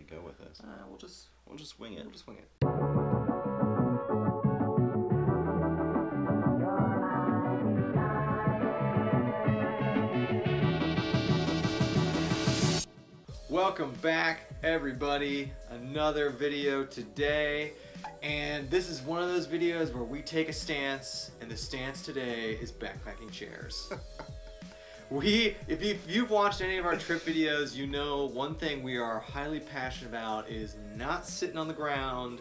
gonna go with this? We'll just wing it. We'll just wing it. Welcome back, everybody. Another video today, and this is one of those videos where we take a stance, and the stance today is backpacking chairs. If you've watched any of our trip videos, you know one thing we are highly passionate about is not sitting on the ground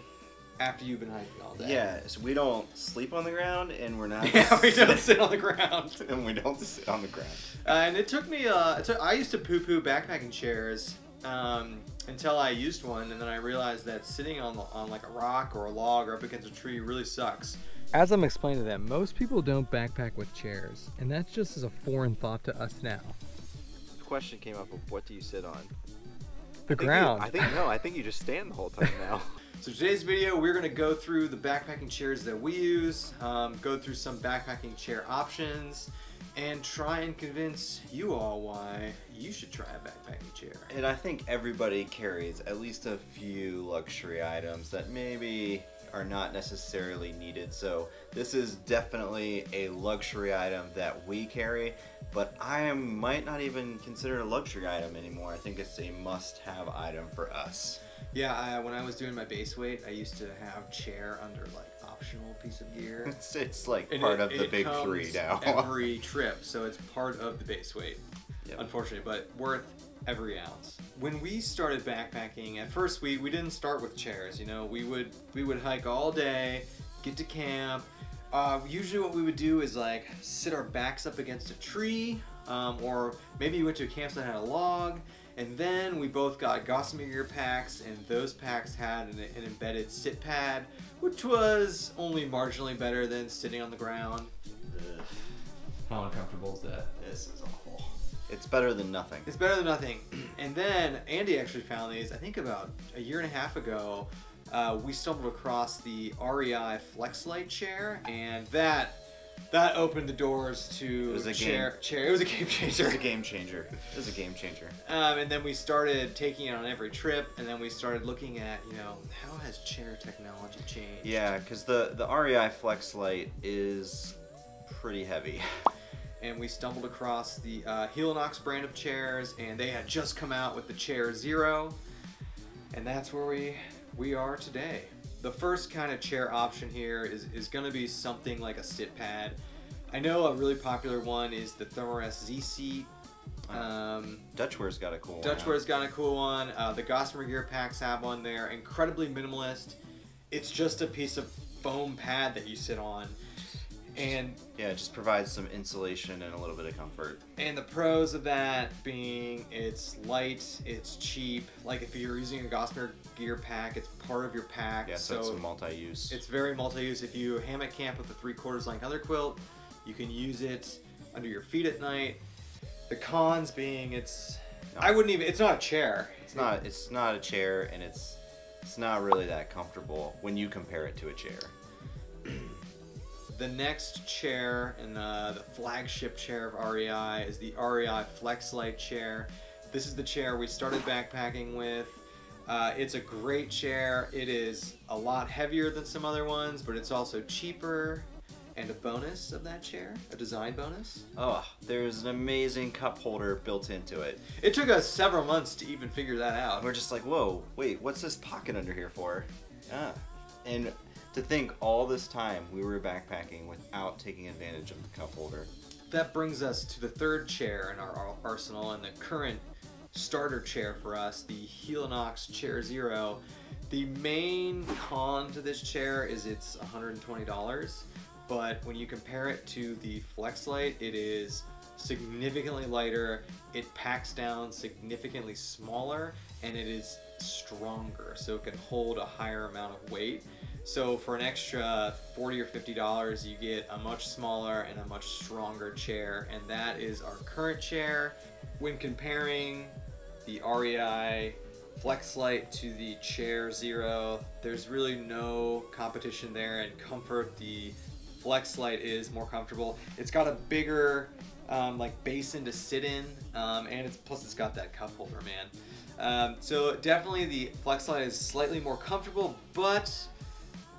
after you've been hiking all day. Yeah, so we don't sleep on the ground, and we're not. Yeah, we don't sit on the ground. And we don't sit on the ground. And it took me. I used to poo-poo backpacking chairs until I used one, and then I realized that sitting on like a rock or a log or up against a tree really sucks. As I'm explaining to them, most people don't backpack with chairs, and that's just as a foreign thought to us now. The question came up of what do you sit on? The ground. I think you just stand the whole time now. So today's video, we're going to go through the backpacking chairs that we use, go through some backpacking chair options, and try and convince you all why you should try a backpacking chair. And I think everybody carries at least a few luxury items that maybe are not necessarily needed. So this is definitely a luxury item that we carry, but I might not even consider it a luxury item anymore. I think it's a must-have item for us. Yeah, when I was doing my base weight, I used to have chair under like optional piece of gear. It's like part of the big three now. Every trip, so it's part of the base weight. Yep. Unfortunately, but worth every ounce. When we started backpacking, at first we didn't start with chairs. You know, we would hike all day, get to camp. Usually what we would do is like sit our backs up against a tree, or maybe we went to a campsite that had a log, and then we both got Gossamer Gear packs, and those packs had an embedded sit pad, which was only marginally better than sitting on the ground. Ugh. How uncomfortable is that? This is awful. It's better than nothing. It's better than nothing. And then Andy actually found these, I think about a year and a half ago. We stumbled across the REI FlexLight chair, and that opened the doors to chair. It was a game changer. It was a game changer. It was a game changer. And then we started taking it on every trip, and then we started looking at, you know, how has chair technology changed? Yeah, because the REI FlexLight is pretty heavy. And we stumbled across the Helinox brand of chairs, and they had just come out with the Chair Zero, and that's where we are today. The first kind of chair option here is going to be something like a sit pad. I know a really popular one is the Thermarest Z-Seat. Dutchware's got a cool one. Dutchware's got a cool one. The Gossamer Gear packs have one there. Incredibly minimalist. It's just a piece of foam pad that you sit on. And yeah, it just provides some insulation and a little bit of comfort. And the pros of that being it's light, it's cheap. Like if you're using a Gossamer Gear pack, it's part of your pack. Yeah, so it's multi-use. It's very multi-use. If you hammock camp with a 3/4 length under quilt, you can use it under your feet at night. The cons being it's not a chair. It's not a chair, and it's not really that comfortable when you compare it to a chair. The next chair, and the flagship chair of REI, is the REI FlexLight chair. This is the chair we started backpacking with. It's a great chair. It is a lot heavier than some other ones, but it's also cheaper. And a bonus of that chair, a design bonus. Oh, there's an amazing cup holder built into it. It took us several months to even figure that out. We're just like, whoa, wait, what's this pocket under here for? Ah, and to think all this time we were backpacking without taking advantage of the cup holder. That brings us to the third chair in our arsenal, and the current starter chair for us, the Helinox Chair Zero. The main con to this chair is it's $120, but when you compare it to the FlexLight, it is significantly lighter, it packs down significantly smaller, and it is stronger, so it can hold a higher amount of weight. So for an extra $40 or $50, you get a much smaller and a much stronger chair, and that is our current chair. When comparing the REI FlexLight to the Chair Zero, there's really no competition there. In comfort, the FlexLight is more comfortable. It's got a bigger like basin to sit in, and plus it's got that cup holder, man. So definitely the FlexLight is slightly more comfortable, but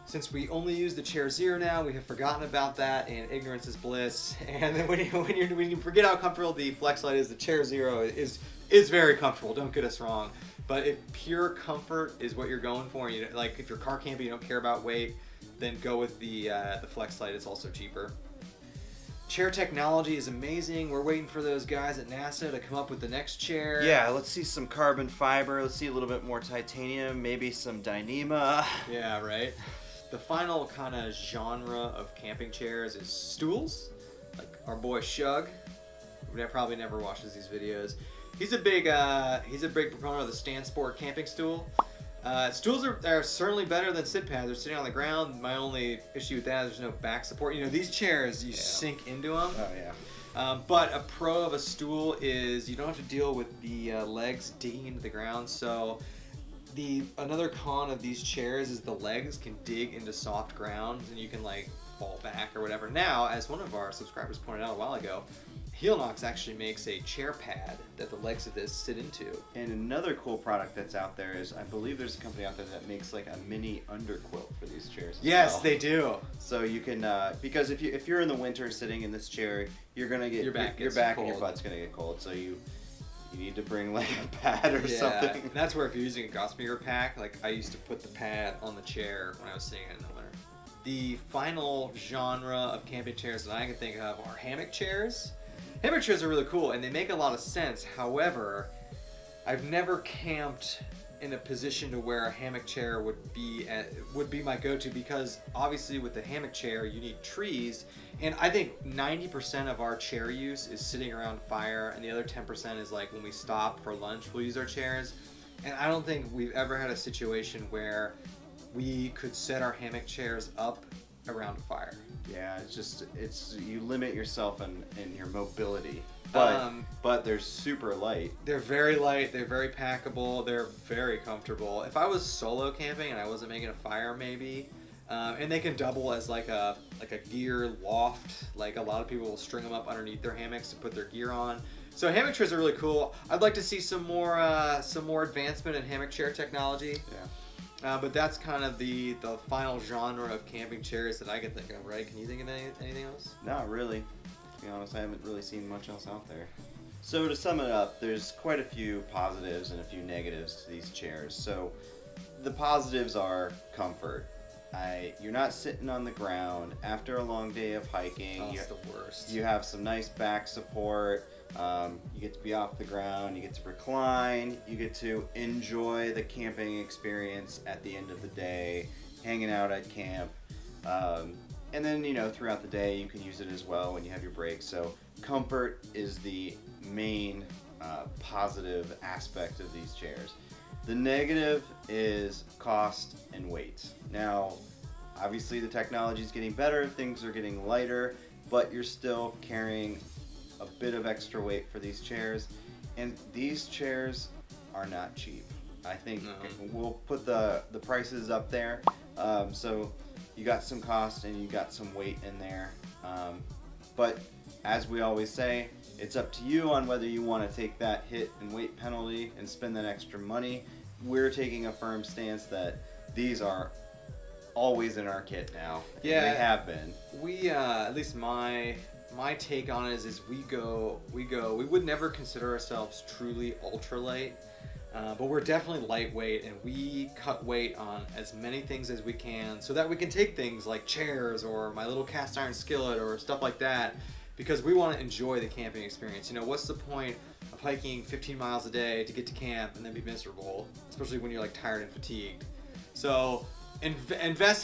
since we only use the Chair Zero now, we have forgotten about that, and ignorance is bliss. And then when you forget how comfortable the FlexLight is, the Chair Zero is very comfortable. Don't get us wrong. But if pure comfort is what you're going for, like if you're car camping, you don't care about weight, then go with the FlexLight. It's also cheaper. Chair technology is amazing. We're waiting for those guys at NASA to come up with the next chair. Yeah, let's see some carbon fiber. Let's see a little bit more titanium, maybe some Dyneema. Yeah, right. The final kind of genre of camping chairs is stools. Like our boy Shug, who probably never watches these videos. He's a big proponent of the Stand Sport camping stool. Stools are certainly better than sit pads. They're sitting on the ground. My only issue with that is there's no back support. You know, these chairs, you sink into them. Oh, yeah. But a pro of a stool is you don't have to deal with the legs digging into the ground. So another con of these chairs is the legs can dig into soft ground and you can like fall back or whatever. Now, as one of our subscribers pointed out a while ago, Helinox actually makes a chair pad that the legs of this sit into. And another cool product that's out there is, I believe there's a company out there that makes like a mini underquilt for these chairs as Yes, well. they do. So you can, because if you're in the winter sitting in this chair, you're gonna get Your back and your butt's gonna get cold. So you need to bring like a pad or something. And that's where if you're using a Gossamer pack, like I used to put the pad on the chair when I was sitting in the winter. The final genre of camping chairs that I can think of are hammock chairs. Hammock chairs are really cool and they make a lot of sense. However, I've never camped in a position to where a hammock chair would be my go-to, because obviously with the hammock chair you need trees, and I think 90% of our chair use is sitting around fire, and the other 10% is like when we stop for lunch we'll use our chairs. And I don't think we've ever had a situation where we could set our hammock chairs up around a fire. Yeah, it's you limit yourself in your mobility. But they're super light. They're very light, they're very packable, they're very comfortable. If I was solo camping and I wasn't making a fire maybe, and they can double as like a gear loft. Like a lot of people will string them up underneath their hammocks to put their gear on. So hammock chairs are really cool. I'd like to see some more advancement in hammock chair technology. Yeah. But that's kind of the final genre of camping chairs that I can think of, right? Can you think of anything else? Not really. To be honest, I haven't really seen much else out there. So to sum it up, there's quite a few positives and a few negatives to these chairs. So the positives are comfort. You're not sitting on the ground after a long day of hiking. Oh, it's the worst. You have some nice back support. You get to be off the ground, you get to recline, you get to enjoy the camping experience at the end of the day, hanging out at camp. And then, throughout the day you can use it as well when you have your breaks. So comfort is the main positive aspect of these chairs. The negative is cost and weight. Now, obviously the technology is getting better, things are getting lighter, but you're still carrying a bit of extra weight for these chairs, and these chairs are not cheap. I think we'll put the prices up there, so you got some cost and you got some weight in there, but as we always say, it's up to you on whether you want to take that hit and weight penalty and spend that extra money. We're taking a firm stance that these are always in our kit now. Yeah, they have been. We at least my take on it is we would never consider ourselves truly ultralight, but we're definitely lightweight, and we cut weight on as many things as we can so that we can take things like chairs or my little cast iron skillet or stuff like that, because we want to enjoy the camping experience. What's the point of hiking 15 miles a day to get to camp and then be miserable, especially when you're like tired and fatigued? So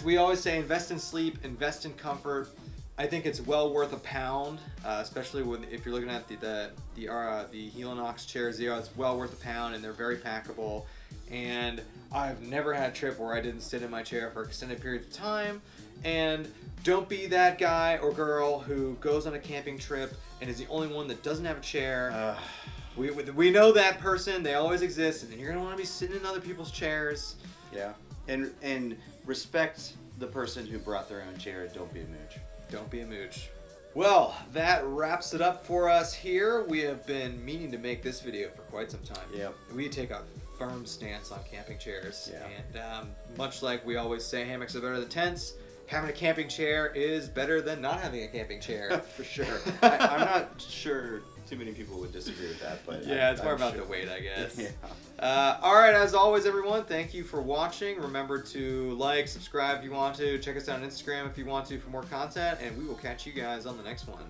we always say invest in sleep, invest in comfort. I think it's well worth £1, especially if you're looking at the Helinox Chair Zero. It's well worth £1, and they're very packable. And I've never had a trip where I didn't sit in my chair for extended periods of time. And don't be that guy or girl who goes on a camping trip and is the only one that doesn't have a chair. We know that person. They always exist, and you're gonna want to be sitting in other people's chairs. Yeah, and respect the person who brought their own chair. Don't be a mooch. Don't be a mooch. Well, that wraps it up for us here. We have been meaning to make this video for quite some time. Yep. We take a firm stance on camping chairs. Yeah. And much like we always say, hammocks are better than tents. Having a camping chair is better than not having a camping chair. For sure. I'm not sure too many people would disagree with that, but yeah, it's more I'm about sure. the weight, I guess. Yeah. All right, as always, everyone, thank you for watching. Remember to like, subscribe if you want to. Check us out on Instagram if you want to for more content, and we will catch you guys on the next one.